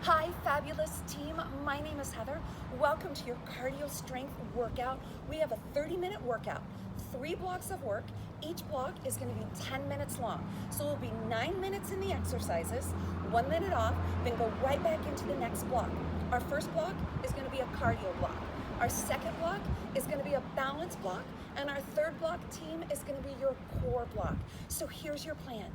Hi, fabulous team. My name is Heather. Welcome to your cardio strength workout. We have a 30-minute workout, 3 blocks of work. Each block is going to be 10 minutes long. So it'll be 9 minutes in the exercises, 1 minute off, then go right back into the next block. Our first block is going to be a cardio block. Our second block is going to be a balance block. And our third block, team, is going to be your core block. So here's your plan.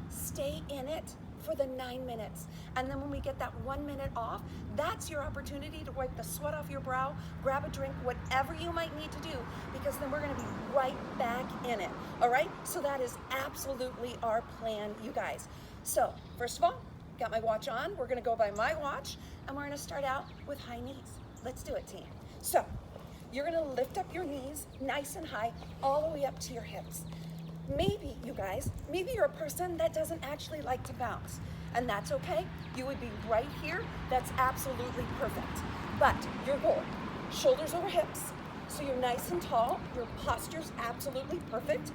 Stay in it for the 9 minutes. And then when we get that 1 minute off, that's your opportunity to wipe the sweat off your brow, grab a drink, whatever you might need to do, because then we're gonna be right back in it, all right? So that is absolutely our plan, you guys. So, first of all, got my watch on. We're gonna go by my watch, and we're gonna start out with high knees. Let's do it, team. So, you're gonna lift up your knees nice and high, all the way up to your hips. Maybe, you guys, maybe you're a person that doesn't actually like to bounce, and that's okay. You would be right here. That's absolutely perfect. But your goal, shoulders over hips, so you're nice and tall. Your posture's absolutely perfect.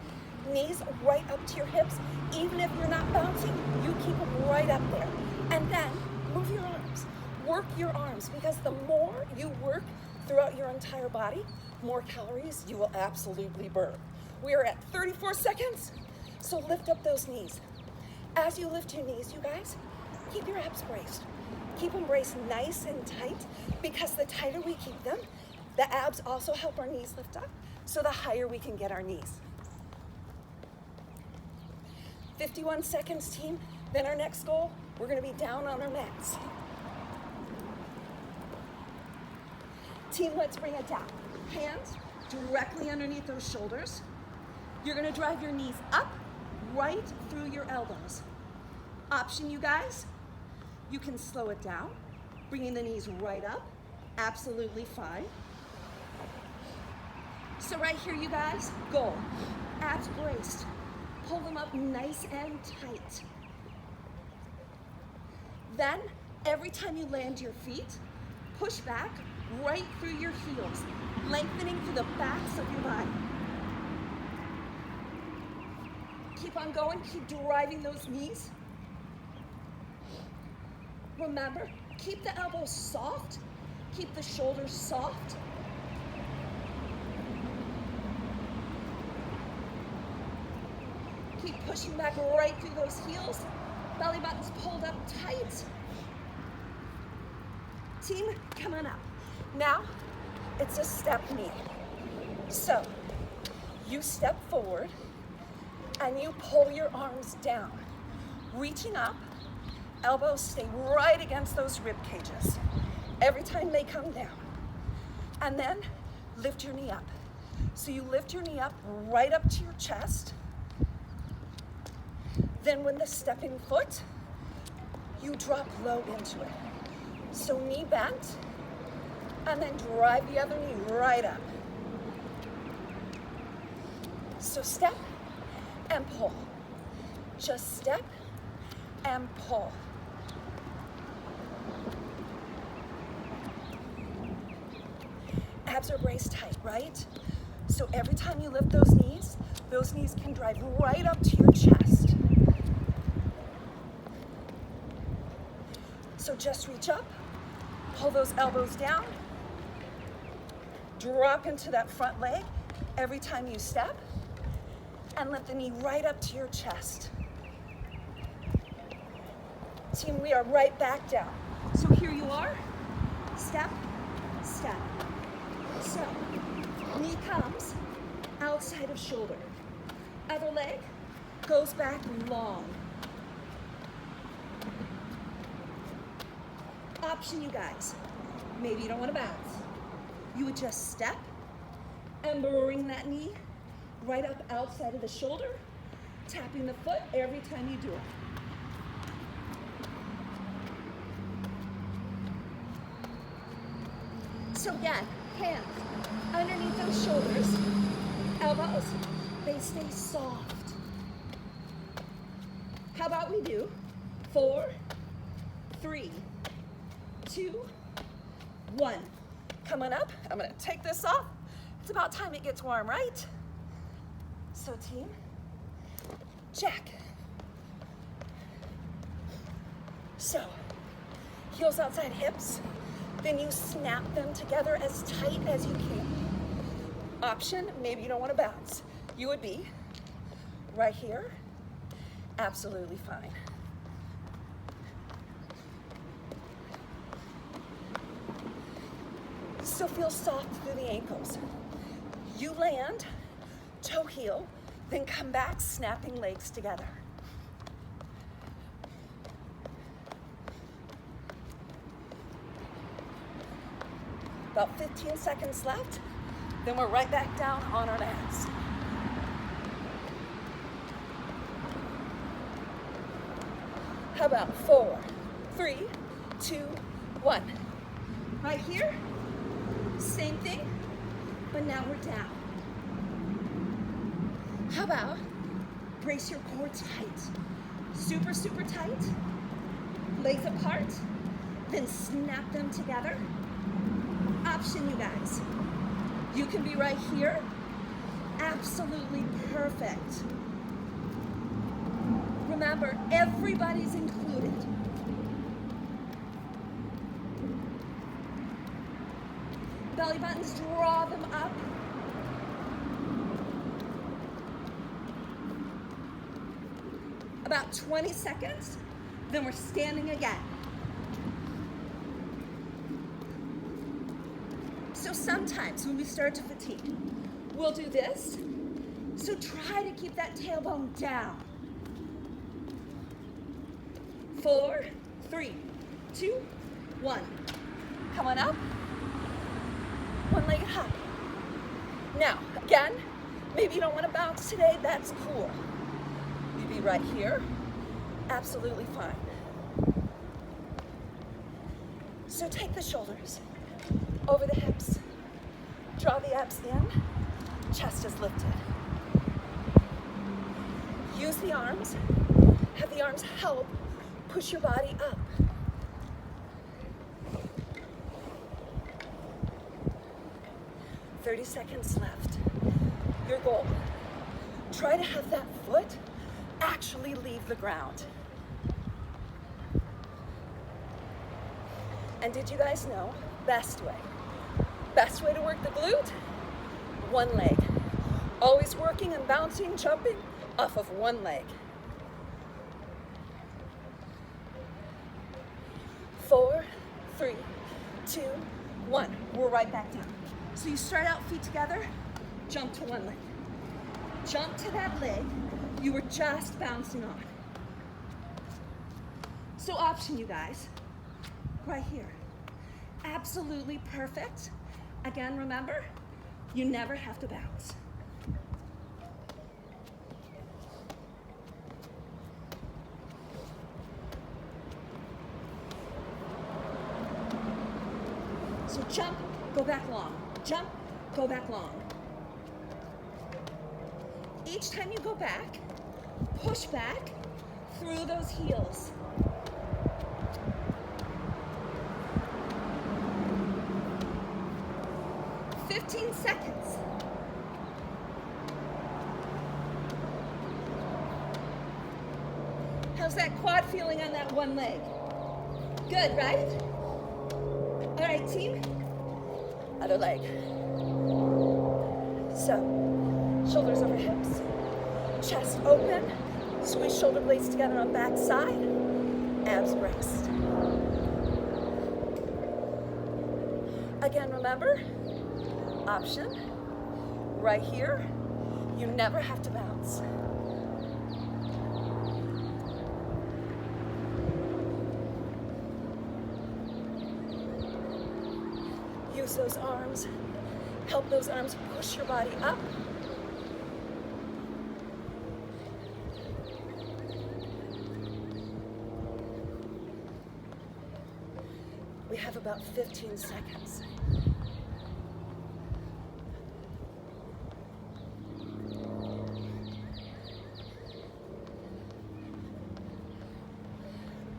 Knees right up to your hips. Even if you're not bouncing, you keep them right up there. And then move your arms. Work your arms, because the more you work throughout your entire body, more calories you will absolutely burn. We are at 34 seconds, so lift up those knees. As you lift your knees, you guys, keep your abs braced. Keep them braced nice and tight, because the tighter we keep them, the abs also help our knees lift up, so the higher we can get our knees. 51 seconds, team. Then our next goal, we're gonna be down on our mats. Team, let's bring it down. Hands directly underneath those shoulders. You're gonna drive your knees up, right through your elbows. Option, you guys, you can slow it down, bringing the knees right up, absolutely fine. So right here, you guys, goal, abs braced. Pull them up nice and tight. Then, every time you land your feet, push back right through your heels, lengthening through the backs of your body. Keep on going, keep driving those knees. Remember, keep the elbows soft, keep the shoulders soft. Keep pushing back right through those heels. Belly button's pulled up tight. Team, come on up. Now, it's a step knee. So, you step forward, and you pull your arms down, reaching up, elbows stay right against those rib cages every time they come down. And then lift your knee up. So you lift your knee up right up to your chest. Then when the stepping foot, you drop low into it. So knee bent, and then drive the other knee right up. So step and pull. Just step and pull. Abs are braced tight, right? So every time you lift those knees can drive right up to your chest. So just reach up, pull those elbows down, drop into that front leg every time you step, and lift the knee right up to your chest. Team, we are right back down. So here you are, step, step. So, knee comes outside of shoulder. Other leg goes back long. Option, you guys. Maybe you don't want to bounce. You would just step and bring that knee right up outside of the shoulder, tapping the foot every time you do it. So again, hands underneath those shoulders, elbows, they stay soft. How about we do 4, 3, 2, 1. Come on up. I'm gonna take this off. It's about time it gets warm, right? So team, jack. So Heels outside hips. Then you snap them together as tight as you can. Option, maybe you don't want to bounce. You would be right here. Absolutely fine. Still feel soft through the ankles. You land, toe heel, then come back, snapping legs together. About 15 seconds left, then we're right back down on our mats. How about 4, 3, 2, 1. Right here, same thing, but now we're down. How about brace your core tight, super, super tight, legs apart, then snap them together. Option, you guys. You can be right here, absolutely perfect. Remember, everybody's included. Belly buttons, draw them up. About 20 seconds, then we're standing again. So sometimes when we start to fatigue, we'll do this. So try to keep that tailbone down. 4, 3, 2, 1. Come on up. One-legged hop. Now, again, maybe you don't want to bounce today. That's cool. You'd be right here. Absolutely fine. So take the shoulders over the hips. Draw the abs in. Chest is lifted. Use the arms. Have the arms help push your body up. "30 seconds left. Your goal. Try to have that foot actually leave the ground. And did you guys know, best way to work the glute? One leg. Always working and bouncing, jumping off of one leg. 4, 3, 2, 1. We're right back down. So you start out feet together, jump to one leg. Jump to that leg you were just bouncing on. So option, you guys, right here. Absolutely perfect. Again, remember, you never have to bounce. So jump, go back long. Jump, go back long. Each time you go back, push back through those heels. "15 seconds. How's that quad feeling on that one leg? Good, right? All right, team. Other leg. So, shoulders over hips, chest open, squeeze shoulder blades together on back side, abs braced. Again, remember, option, right here, you never have to bounce. Use those arms, help those arms push your body up. We have about 15 seconds.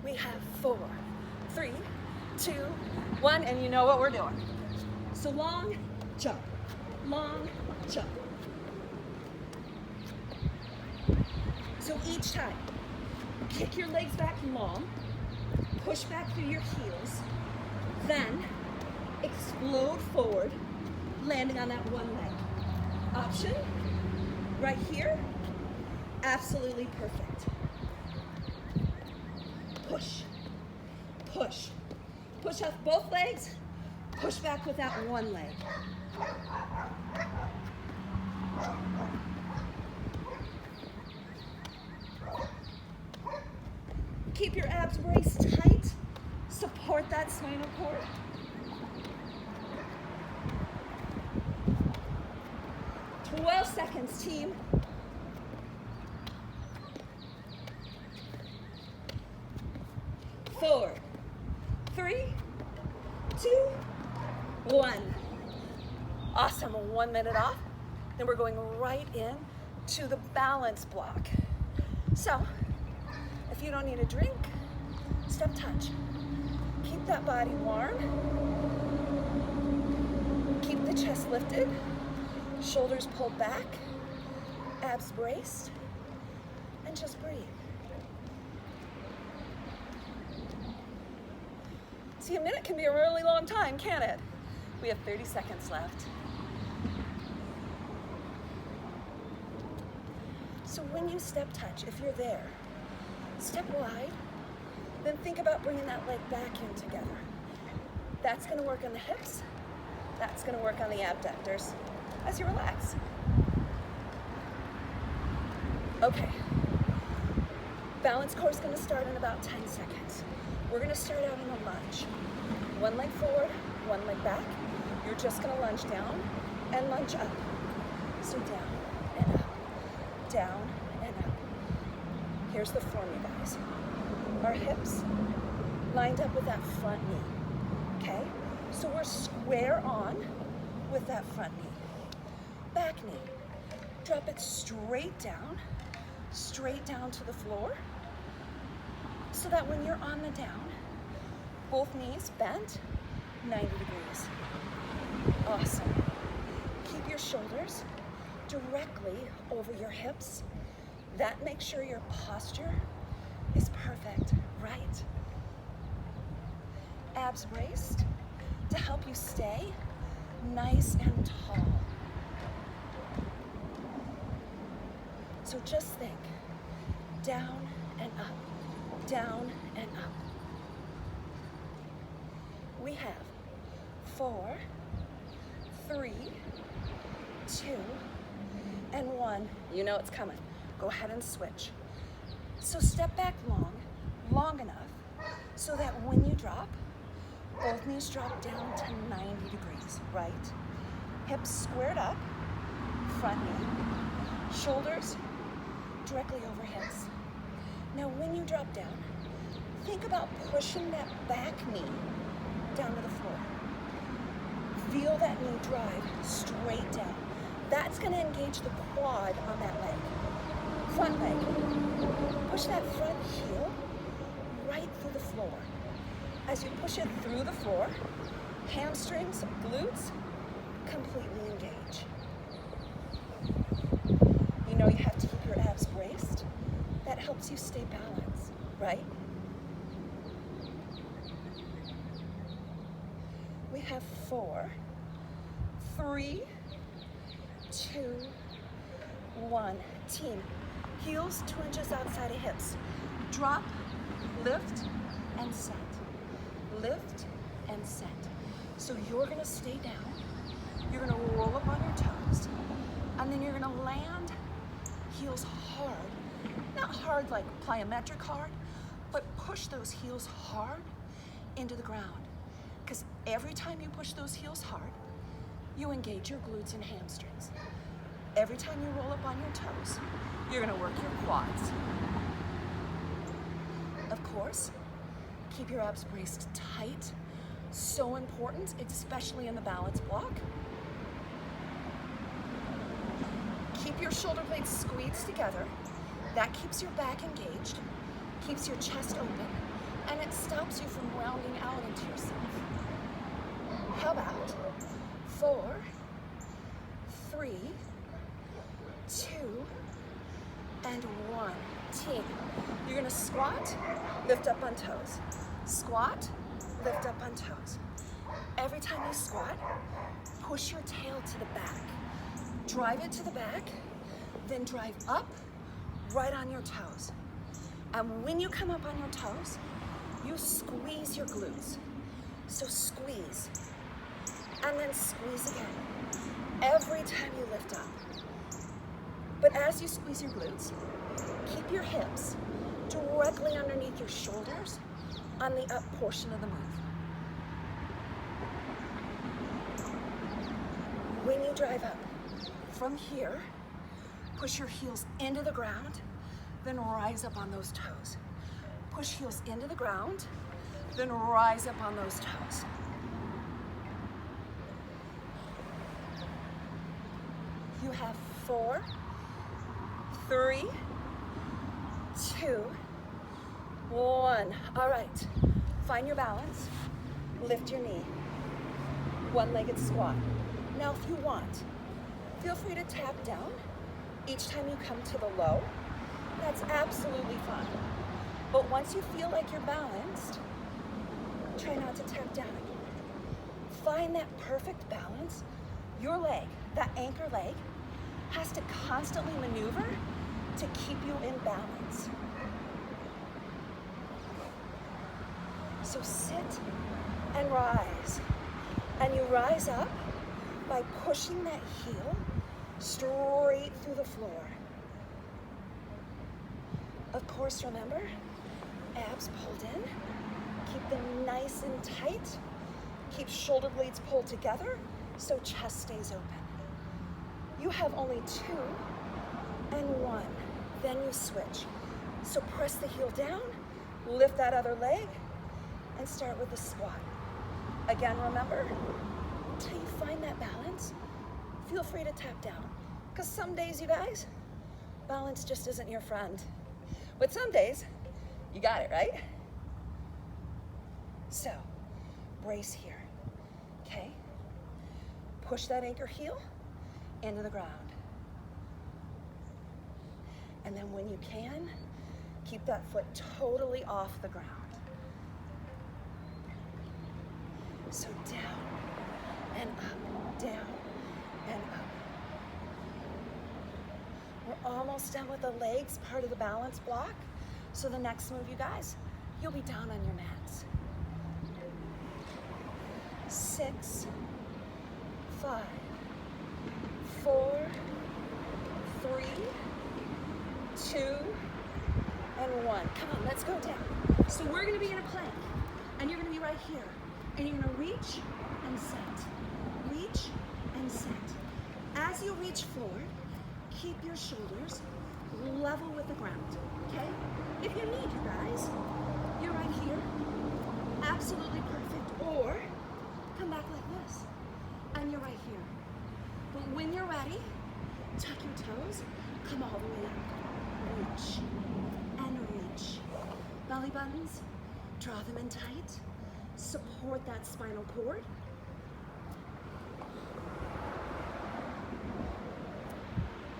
We have 4, 3, 2, 1, and you know what we're doing. So long jump, long jump. So each time, kick your legs back long, push back through your heels, then explode forward, landing on that one leg. Option, right here, absolutely perfect. Push, push. Push off both legs, push back with that one leg. Keep your abs braced tight, support that spinal cord. Seconds, team. Four, three, two, one. Awesome, 1 minute off. Then we're going right in to the balance block. So, if you don't need a drink, step touch. Keep that body warm. Keep the chest lifted. Shoulders pulled back, abs braced, and just breathe. See, a minute can be a really long time, can't it? We have 30 seconds left. So when you step touch, if you're there, step wide, then think about bringing that leg back in together. That's gonna work on the hips, that's gonna work on the abductors as you relax. Okay, balance core is gonna start in about 10 seconds. We're gonna start out in a lunge. One leg forward, one leg back. You're just gonna lunge down and lunge up. So down and up, down and up. Here's the form, you guys. Our hips lined up with that front knee, okay? So we're square on with that front knee. Back knee, drop it straight down to the floor, so that when you're on the down, both knees bent 90 degrees. Awesome. Keep your shoulders directly over your hips. That makes sure your posture is perfect, right? Abs braced to help you stay nice and tall. So just think, down and up, down and up. We have 4, 3, 2, and 1. You know it's coming. Go ahead and switch. So step back long enough, so that when you drop, both knees drop down to 90 degrees, right? Hips squared up, front knee, shoulders directly over hips. Now when you drop down, think about pushing that back knee down to the floor. Feel that knee drive straight down. That's gonna engage the quad on that leg. Front leg. Push that front heel right through the floor. As you push it through the floor, hamstrings, glutes, completely engage. You know you have to keep your abs braced. That helps you stay balanced, right? We have 4, 3, 2, 1. Team, heels 2 inches outside of hips. Drop, lift, and set. Lift and set. So you're gonna stay down, you're gonna roll up on your toes, and then you're gonna land heels hard. Not hard like plyometric hard, but push those heels hard into the ground. Because every time you push those heels hard, you engage your glutes and hamstrings. Every time you roll up on your toes, you're gonna work your quads. Of course, keep your abs braced tight. So important, especially in the balance block. Keep your shoulder blades squeezed together. That keeps your back engaged, keeps your chest open, and it stops you from rounding out into yourself. How about 4, 3, 2, and 1. Team, you're gonna squat, lift up on toes. Squat, lift up on toes. Every time you squat, push your tail to the back. Drive it to the back, then drive up, right on your toes. And when you come up on your toes, you squeeze your glutes. So squeeze, and then squeeze again. Every time you lift up. But as you squeeze your glutes, keep your hips directly underneath your shoulders on the up portion of the move. When you drive up, from here, push your heels into the ground, then rise up on those toes. Push heels into the ground, then rise up on those toes. You have 4, 3, 2, 1. All right, find your balance, lift your knee, one-legged squat. Now if you want, feel free to tap down each time you come to the low. That's absolutely fine. But once you feel like you're balanced, try not to tap down again. Find that perfect balance. Your leg, that anchor leg, has to constantly maneuver to keep you in balance. So sit and rise. And you rise up by pushing that heel straight through the floor. Of course, remember, abs pulled in. Keep them nice and tight. Keep shoulder blades pulled together so chest stays open. You have only 2 and 1. Then you switch. So press the heel down, lift that other leg, and start with the squat. Again, remember, until you find that balance, feel free to tap down. Because some days, you guys, balance just isn't your friend. But some days, you got it, right? So, brace here, okay? Push that anchor heel into the ground. And then when you can, keep that foot totally off the ground. So down and up, down and up. We're almost done with the legs, part of the balance block. So the next move, you guys, you'll be down on your mats. 6, 5, 4, 3, 2, and 1. Come on, let's go down. So we're gonna be in a plank, and you're gonna be right here. And you're gonna reach and set. Reach and set. As you reach forward, keep your shoulders level with the ground, okay? If you need, you guys, you're right here. Absolutely perfect. Or come back like this, and you're right here. But when you're ready, tuck your toes, come all the way up. Reach and reach. Belly buttons, draw them in tight. Support that spinal cord.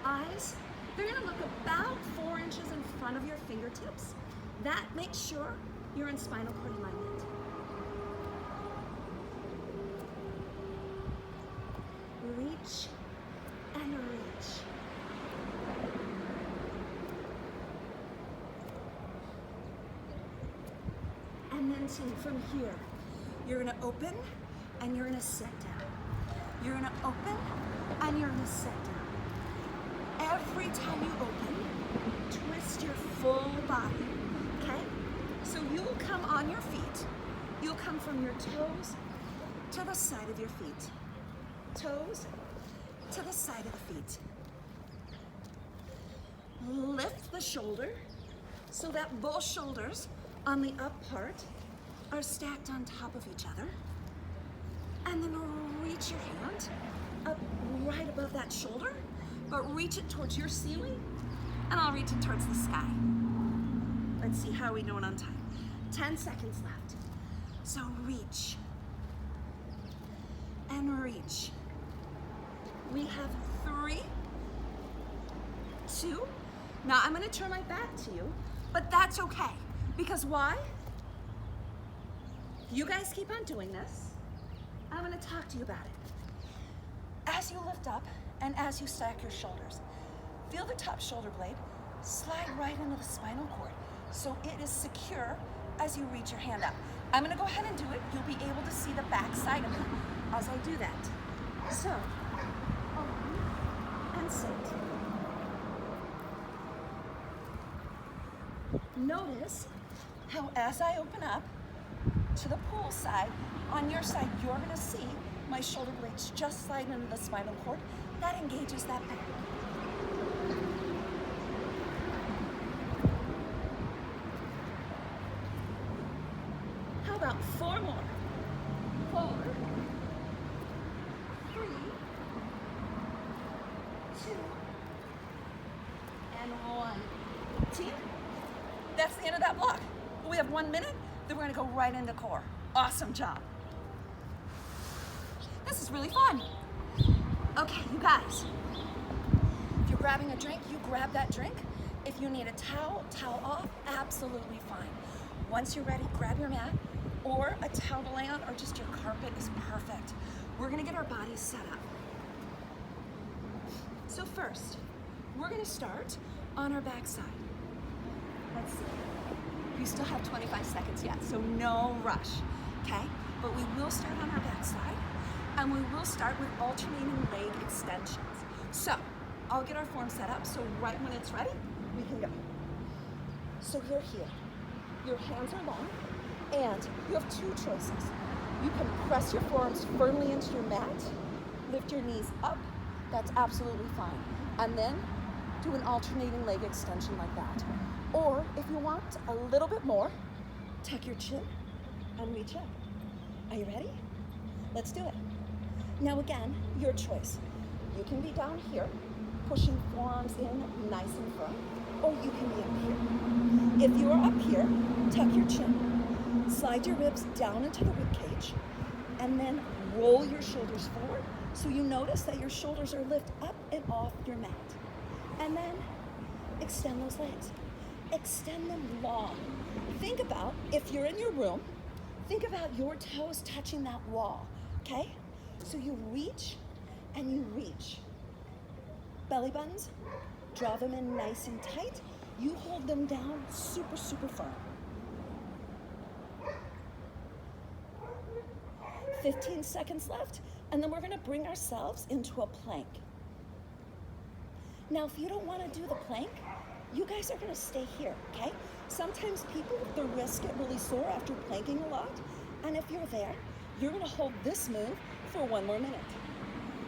Eyes, they're gonna look about 4 inches in front of your fingertips. That makes sure you're in spinal cord alignment. Reach and reach. And then from here, you're gonna open and you're gonna sit down. You're gonna open and you're gonna sit down. Every time you open, twist your full body, okay? So you'll come on your feet. You'll come from your toes to the side of your feet. Toes to the side of the feet. Lift the shoulder so that both shoulders on the up part are stacked on top of each other. And then reach your hand up right above that shoulder, but reach it towards your ceiling, and I'll reach it towards the sky. Let's see, how are we doing on time? 10 seconds left. So reach and reach. We have 3, 2. Now I'm gonna turn my back to you, but that's okay. Because why? You guys keep on doing this. I'm gonna talk to you about it. As you lift up and as you stack your shoulders, feel the top shoulder blade slide right into the spinal cord so it is secure as you reach your hand up. I'm gonna go ahead and do it. You'll be able to see the back side of it as I do that. So, arm and sit. Notice how as I open up to the pool side, on your side, you're gonna see my shoulder blades just slide into the spinal cord. That engages that back. How about 4 more? 4, 3, 2, and 1. Team, that's the end of that block. We have 1 minute, then we're gonna go right into core. Awesome job. This is really fun. Okay, you guys, if you're grabbing a drink, you grab that drink. If you need a towel, towel off, absolutely fine. Once you're ready, grab your mat or a towel to lay on, or just your carpet is perfect. We're gonna get our bodies set up. So first, we're gonna start on our backside. Let's see. You still have 25 seconds yet, so no rush, okay? But we will start on our backside, and we will start with alternating leg extensions. So, I'll get our form set up, so right when it's ready, we can go. So you're here. Your hands are long, and you have 2 choices. You can press your forearms firmly into your mat, lift your knees up, that's absolutely fine. And then do an alternating leg extension like that. Or if you want a little bit more, tuck your chin and reach up. Are you ready? Let's do it. Now again, your choice. You can be down here, pushing forearms in nice and firm, or you can be up here. If you are up here, tuck your chin, slide your ribs down into the rib cage, and then roll your shoulders forward so you notice that your shoulders are lifted up and off your mat. And then extend those legs. Extend them long. Think about, if you're in your room, think about your toes touching that wall, okay? So you reach and you reach. Belly buttons, draw them in nice and tight. You hold them down super, super firm. 15 seconds left, and then we're gonna bring ourselves into a plank. Now, if you don't wanna do the plank, you guys are gonna stay here, okay? Sometimes people, their wrists get really sore after planking a lot, and if you're there, you're gonna hold this move for 1 more minute.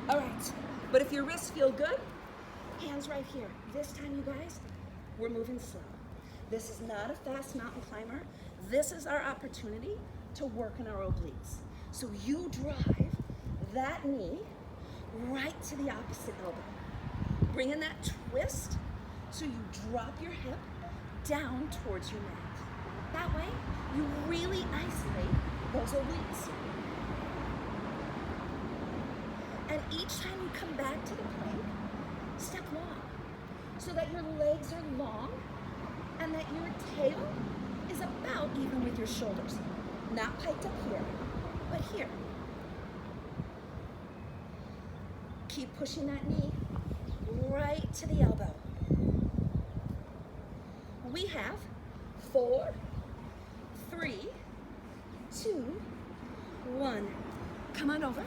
All right, but if your wrists feel good, hands right here. This time, you guys, we're moving slow. This is not a fast mountain climber. This is our opportunity to work in our obliques. So you drive that knee right to the opposite elbow. Bring in that twist so you drop your hip down towards your mat. That way, you really isolate those obliques. And each time you come back to the plank, step long so that your legs are long and that your tail is about even with your shoulders. Not piped up here, but here. Keep pushing that knee right to the elbow. We have 4, 3, 2, 1. Come on over.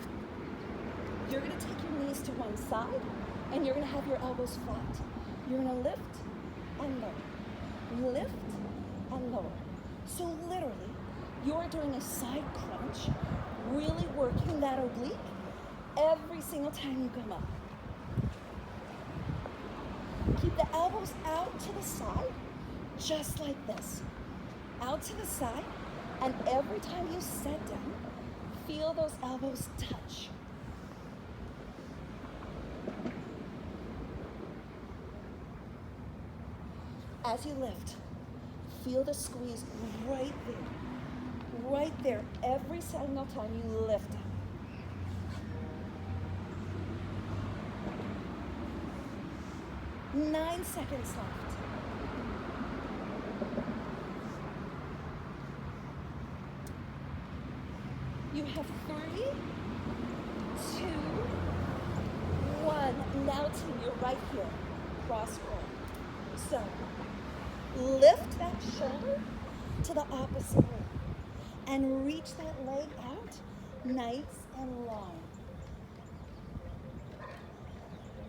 You're gonna take your knees to one side and you're gonna have your elbows flat. You're gonna lift and lower. Lift and lower. So literally, you're doing a side crunch, really working that oblique every single time you come up. Keep the elbows out to the side, just like this. Out to the side, and every time you set down, feel those elbows touch. As you lift, feel the squeeze right there, every single time you lift up. Nine seconds left. You have 3, 2, 1. Now team, you're right here. Cross roll. So, lift that shoulder to the opposite way. And reach that leg out nice and long.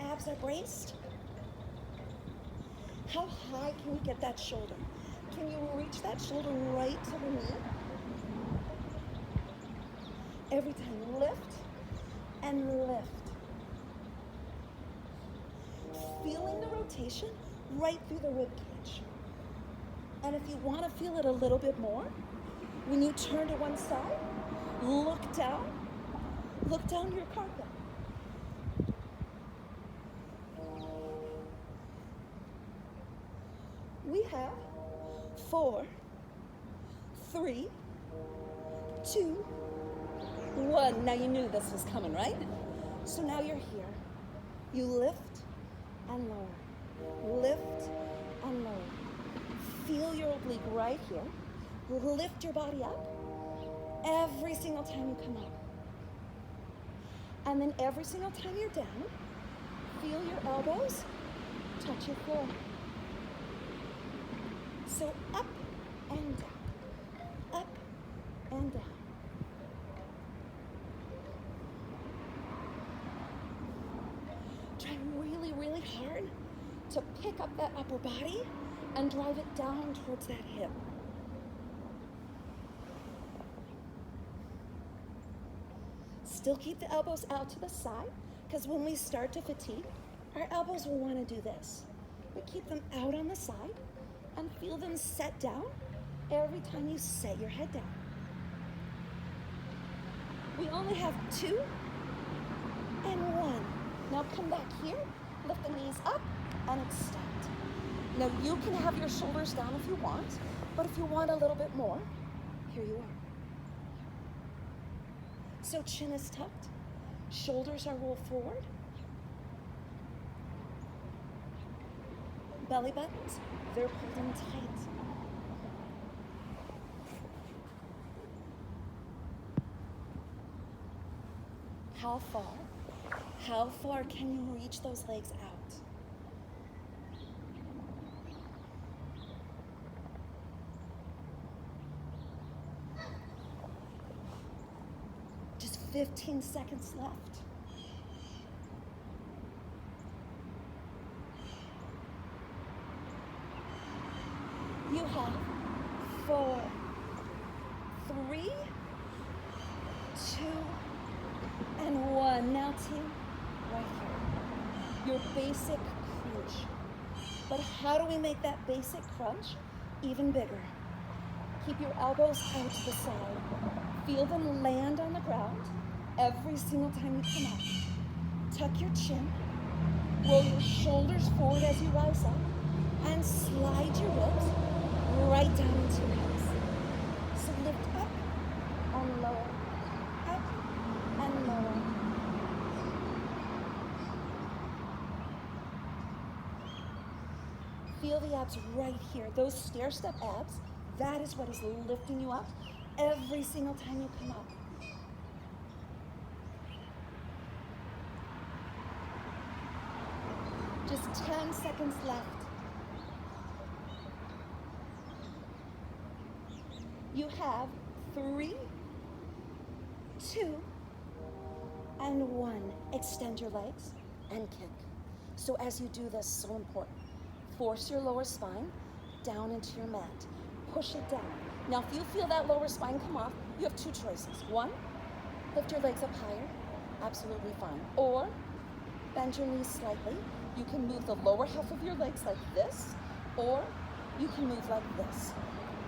Abs are braced. How high can you get that shoulder? Can you reach that shoulder right to the knee? Every time, lift and lift. Feeling the rotation right through the rib cage. And if you want to feel it a little bit more, when you turn to one side, look down your carpet. We have 4, 3, 2, 1. Now you knew this was coming, right? So now you're here. You lift and lower. Lift and lower. Feel your oblique right here. Lift your body up every single time you come up. And then every single time you're down, feel your elbows touch your floor. So up and down, up and down. Try really, really hard to pick up that upper body and drive it down towards that hip. Still keep the elbows out to the side, because when we start to fatigue, our elbows will want to do this. We keep them out on the side and feel them set down every time you set your head down. We only have 2 and 1. Now come back here, lift the knees up and extend. Now you can have your shoulders down if you want, but if you want a little bit more, here you are. So chin is tucked, shoulders are rolled forward, belly buttons, they're pulled in tight. How far can you reach those legs out? Just 15 seconds left. You have 4, 3, 2, and 1. Now team, right here. Your basic crunch. But how do we make that basic crunch even bigger? Keep your elbows out to the side. Feel them land on the ground every single time you come up. Tuck your chin. Roll your shoulders forward as you rise up. And slide your ribs right down into your hips. So lift up and lower. Up and lower. Feel the abs right here. Those stair step abs, that is what is lifting you up every single time you come up. Just 10 seconds left. You have 3, 2, and 1. Extend your legs and kick. So as you do this, so important. Force your lower spine down into your mat. Push it down. Now, if you feel that lower spine come off, you have 2 choices. 1, lift your legs up higher, absolutely fine. Or bend your knees slightly. You can move the lower half of your legs like this, or you can move like this.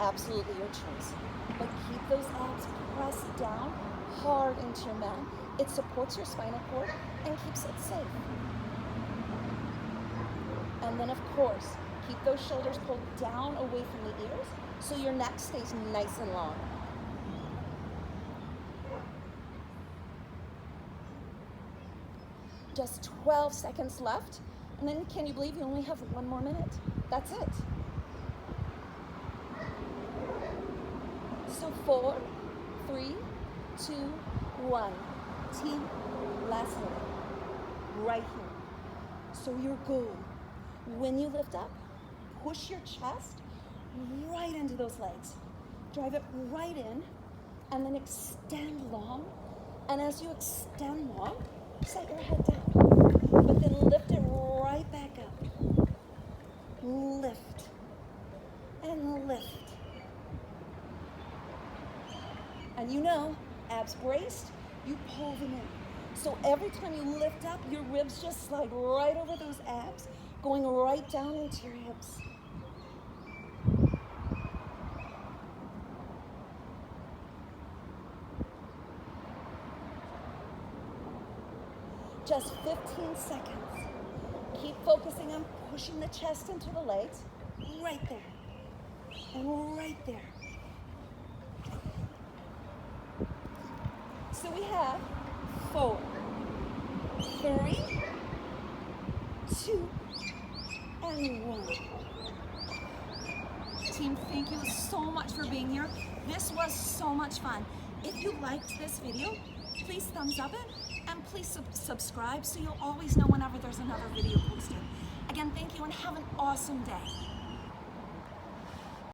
Absolutely your choice. But keep those abs pressed down hard into your mat. It supports your spinal cord and keeps it safe. And then, of course, keep those shoulders pulled down away from the ears so your neck stays nice and long. Just 12 seconds left. And then, can you believe you only have 1 more minute? That's it. So 4, 3, 2, 1. Team, last leg, right here. So your goal, when you lift up, push your chest right into those legs. Drive it right in, and then extend long. And as you extend long, set your head down, but then lift it right back up. Lift and lift. And you know, abs braced, you pull them in. So every time you lift up, your ribs just slide right over those abs, going right down into your hips. Just 15 seconds. Keep focusing on pushing the chest into the legs, right there, and right there. So we have 4, 3, 2, and 1. Team, thank you so much for being here. This was so much fun. If you liked this video, please thumbs up it, and please subscribe so you'll always know whenever there's another video posted. Again, thank you and have an awesome day.